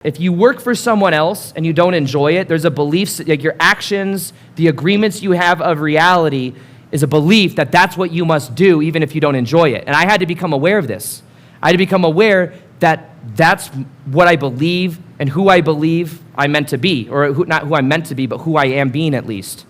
If you work for someone else and you don't enjoy it, there's a belief, like your actions, the agreements you have of reality is a belief that that's what you must do even if you don't enjoy it. And I had to become aware of this. I had to become aware that that's what I believe and who I believe I'm meant to be, or not who I'm meant to be, but who I am being at least.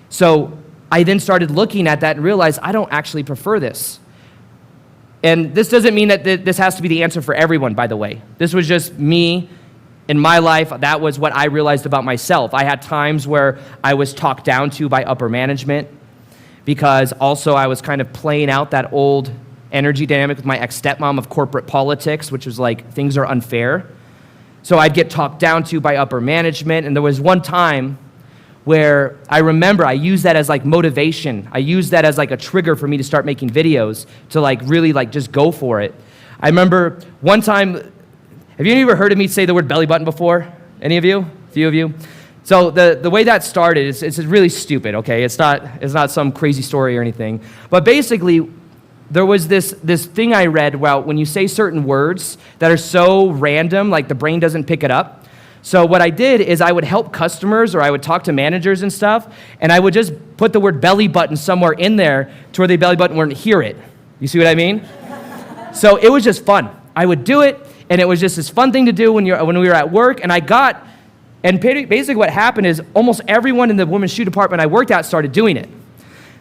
So I then started looking at that and realized I don't actually prefer this. And this doesn't mean that this has to be the answer for everyone, by the way. This was just me in my life. That was what I realized about myself. I had times where I was talked down to by upper management because also I was kind of playing out that old energy dynamic with my ex-stepmom of corporate politics, which was like, things are unfair. So I'd get talked down to by upper management. And there was one time where I remember I used that as like motivation. I used that as like a trigger for me to start making videos, to like really like just go for it. I remember one time, have you ever heard of me say the word belly button before? Any of you? A few of you? So the way that started is it's really stupid, okay? It's not some crazy story or anything. But basically, there was this thing I read about when you say certain words that are so random, like the brain doesn't pick it up. So what I did is I would help customers or I would talk to managers and stuff, and I would just put the word belly button somewhere in there to where the belly button wouldn't hear it. You see what I mean? So it was just fun. I would do it, and it was just this fun thing to do when we were at work, and basically what happened is almost everyone in the women's shoe department I worked at started doing it.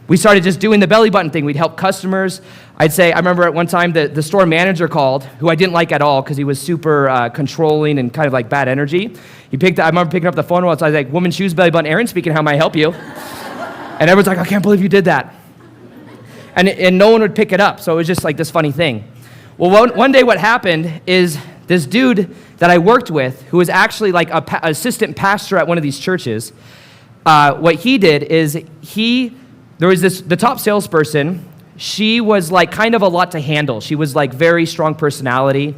We started just doing the belly button thing. We'd help customers. I remember at one time the store manager called, who I didn't like at all because he was super controlling and kind of like bad energy. I remember picking up the phone once. I was like, women's shoes, belly button, Aaron speaking, how may I help you? And everyone's like, I can't believe you did that. And no one would pick it up. So it was just like this funny thing. Well, one day what happened is this dude that I worked with, who was actually like an assistant pastor at one of these churches, what he did is there was the top salesperson. She was like kind of a lot to handle. She was like very strong personality.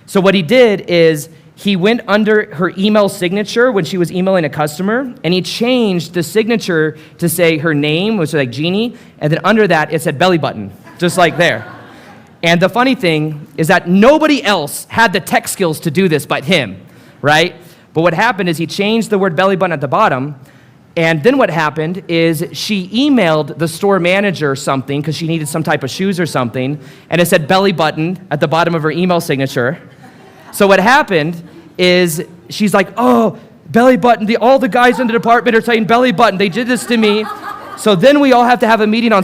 So what he did is he went under her email signature when she was emailing a customer, and he changed the signature to say her name, which was like Jeannie, and then under that it said belly button, just like there. And the funny thing is that nobody else had the tech skills to do this but him, right? But what happened is he changed the word belly button at the bottom. And then what happened is she emailed the store manager something because she needed some type of shoes or something, and it said belly button at the bottom of her email signature. So what happened is she's like, oh, belly button, all the guys in the department are saying belly button. They did this to me. So then we all have to have a meeting on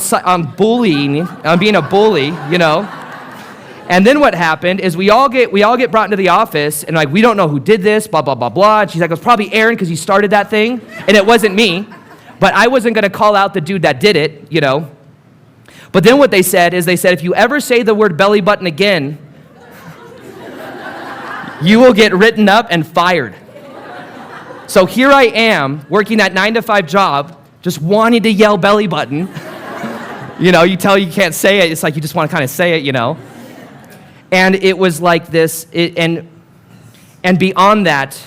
bullying, on being a bully, you know. And then what happened is we all get brought into the office, and like, we don't know who did this, blah, blah, blah, blah. And she's like, it was probably Aaron because he started that thing, and it wasn't me. But I wasn't going to call out the dude that did it, you know. But then what they said is if you ever say the word belly button again, you will get written up and fired. So here I am working that 9-to-5 job, just wanting to yell belly button. You know, you tell you can't say it. It's like you just want to kind of say it, you know. And it was like this, and beyond that,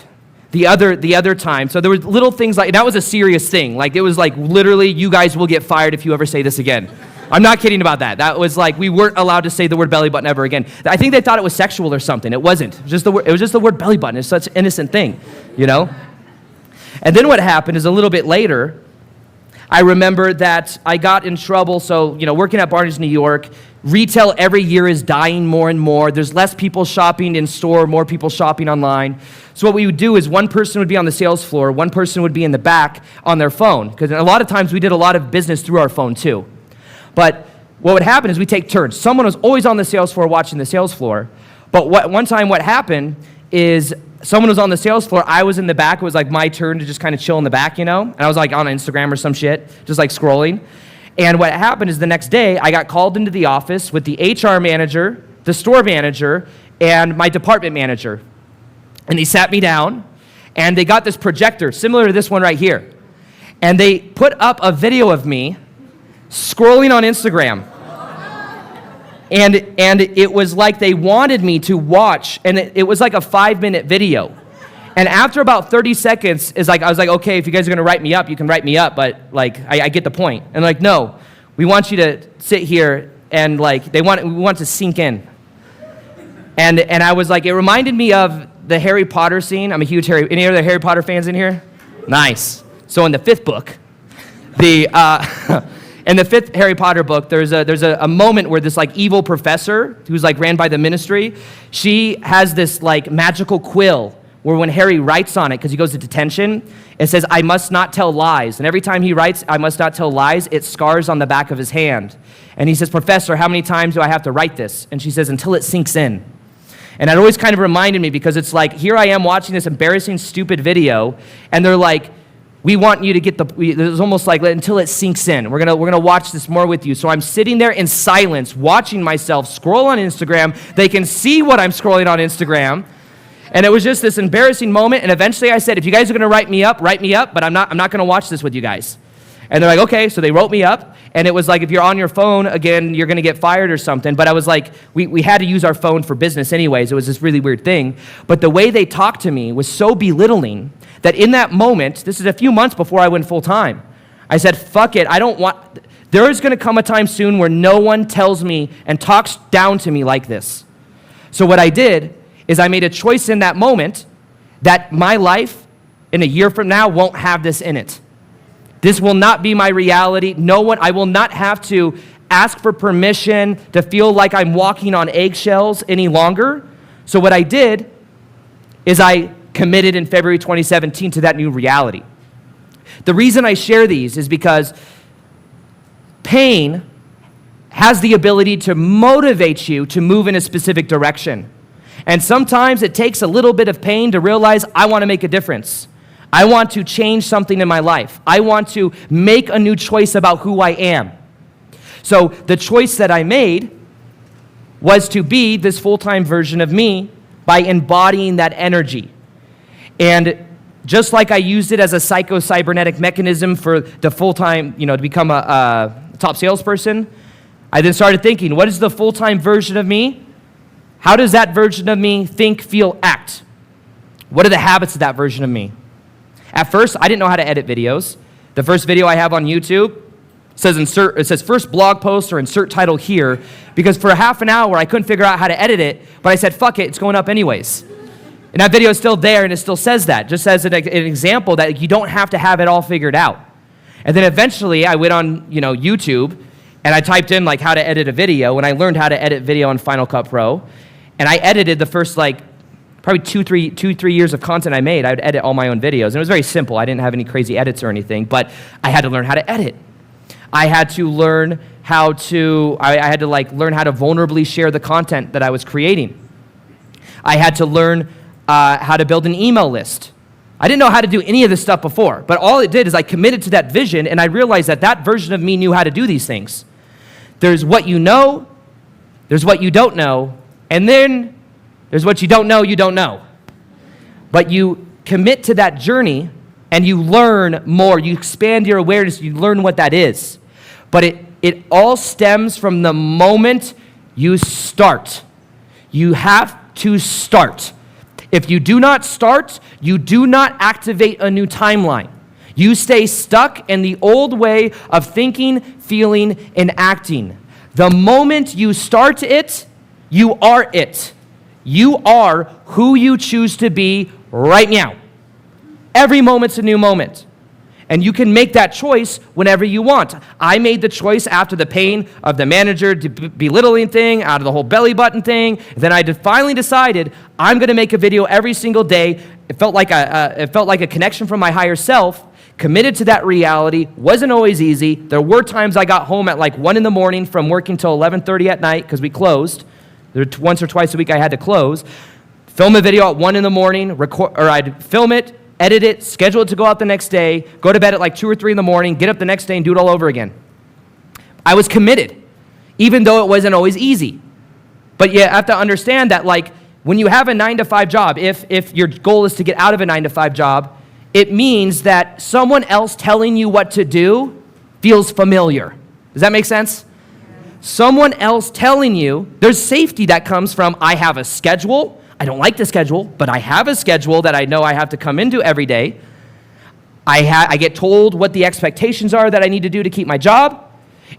the other time, so there were little things like, that was a serious thing. Like, it was like, literally, you guys will get fired if you ever say this again. I'm not kidding about that. That was like, we weren't allowed to say the word belly button ever again. I think they thought it was sexual or something. It wasn't. It was just the word belly button. It's such an innocent thing, you know? And then what happened is a little bit later, I remember that I got in trouble. So, you know, working at Barnes, New York, retail every year is dying more and more. There's less people shopping in store, more people shopping online. So what we would do is one person would be on the sales floor, one person would be in the back on their phone. Because a lot of times we did a lot of business through our phone too. But what would happen is we take turns. Someone was always on the sales floor watching the sales floor. But one time what happened is someone was on the sales floor, I was in the back. It was like my turn to just kind of chill in the back, you know? And I was like on Instagram or some shit, just like scrolling. And what happened is the next day, I got called into the office with the HR manager, the store manager, and my department manager. And they sat me down, and they got this projector, similar to this one right here. And they put up a video of me scrolling on Instagram. And it was like they wanted me to watch, and it was like a 5-minute video. And after about 30 seconds, I was like, okay, if you guys are gonna write me up, you can write me up, but like, I get the point. And like, no, we want you to sit here and like, we want to sink in. And I was like, it reminded me of the Harry Potter scene? I'm a huge any other Harry Potter fans in here? Nice. So in the 5th book, in the 5th Harry Potter book, there's a moment where this like evil professor who's like ran by the Ministry, she has this like magical quill where when Harry writes on it, because he goes to detention, it says, "I must not tell lies." And every time he writes, "I must not tell lies," it scars on the back of his hand. And he says, "Professor, how many times do I have to write this?" And she says, "Until it sinks in." And it always kind of reminded me, because it's like, here I am watching this embarrassing, stupid video, and they're like, "We want you to get it's almost like, until it sinks in. We're gonna watch this more with you." So I'm sitting there in silence, watching myself scroll on Instagram. They can see what I'm scrolling on Instagram. And it was just this embarrassing moment. And eventually I said, "If you guys are gonna write me up, but I'm not gonna watch this with you guys." And they're like, "Okay." So they wrote me up. And it was like, if you're on your phone, again, you're gonna get fired or something. But I was like, we had to use our phone for business anyways. It was this really weird thing. But the way they talked to me was so belittling that in that moment, this is a few months before I went full time, I said, "Fuck it, there is gonna come a time soon where no one tells me and talks down to me like this." So what I did is I made a choice in that moment that my life in a year from now won't have this in it. This will not be my reality. I will not have to ask for permission to feel like I'm walking on eggshells any longer. So what I did is I committed in February 2017 to that new reality. The reason I share these is because pain has the ability to motivate you to move in a specific direction. And sometimes it takes a little bit of pain to realize, I want to make a difference. I want to change something in my life. I want to make a new choice about who I am. So the choice that I made was to be this full-time version of me by embodying that energy. And just like I used it as a psycho-cybernetic mechanism for the full-time, to become a top salesperson, I then started thinking, what is the full-time version of me? How does that version of me think, feel, act? What are the habits of that version of me? At first, I didn't know how to edit videos. The first video I have on YouTube says first blog post or insert title here, because for half an hour I couldn't figure out how to edit it, but I said, fuck it, it's going up anyways. And that video is still there, and it still says that, just as an example that you don't have to have it all figured out. And then eventually I went on YouTube, and I typed in like how to edit a video, and I learned how to edit video on Final Cut Pro. And I edited the first probably two, 3 years of content I made. I would edit all my own videos. And it was very simple. I didn't have any crazy edits or anything, but I had to learn how to edit. I had to learn how to, learn how to vulnerably share the content that I was creating. I had to learn how to build an email list. I didn't know how to do any of this stuff before, but all it did is I committed to that vision, and I realized that version of me knew how to do these things. There's what you know, there's what you don't know, and then there's what you don't know. But you commit to that journey and you learn more. You expand your awareness, you learn what that is. But it all stems from the moment you start. You have to start. If you do not start, you do not activate a new timeline. You stay stuck in the old way of thinking, feeling, and acting. The moment you start it, you are it. You are who you choose to be right now. Every moment's a new moment. And you can make that choice whenever you want. I made the choice after the pain of the manager belittling thing, out of the whole belly button thing. Then I finally decided I'm going to make a video every single day. It felt like a connection from my higher self. Committed to that reality. Wasn't always easy. There were times I got home at 1 in the morning from working till 11:30 at night because we closed. Once or twice a week I had to close. Film a video at 1 in the morning, I'd film it, edit it, schedule it to go out the next day, go to bed at 2 or 3 in the morning, get up the next day and do it all over again. I was committed, even though it wasn't always easy. But you have to understand that when you have a 9-to-5 job, if your goal is to get out of a 9-to-5 job, it means that someone else telling you what to do feels familiar. Does that make sense? Someone else telling you, there's safety that comes from, I have a schedule. I don't like the schedule, but I have a schedule that I know I have to come into every day. I get told what the expectations are that I need to do to keep my job,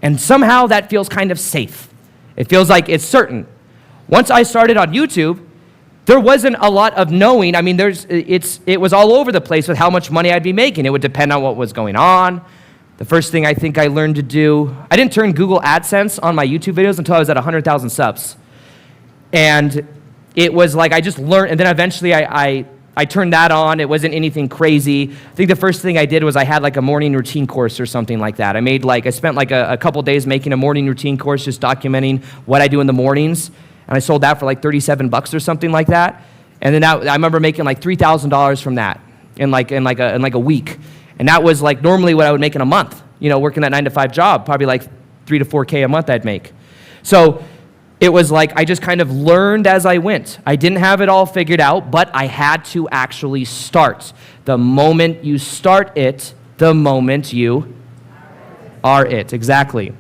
and somehow that feels kind of safe. It feels like it's certain. Once I started on YouTube, there wasn't a lot of knowing. I mean, it was all over the place with how much money I'd be making. It would depend on what was going on. The first thing I think I learned to do, I didn't turn Google AdSense on my YouTube videos until I was at 100,000 subs. And it was like I just learned, and then eventually I turned that on. It wasn't anything crazy. I think the first thing I did was I had like a morning routine course or something like that. I spent like a couple days making a morning routine course just documenting what I do in the mornings. And I sold that for like $37 or something like that. And then I remember making like $3,000 from that in like a week. And that was like normally what I would make in a month, working that 9-to-5 job, probably like 3 to 4K a month I'd make. So it was like I just kind of learned as I went. I didn't have it all figured out, but I had to actually start. The moment you start it, the moment you are it. Exactly.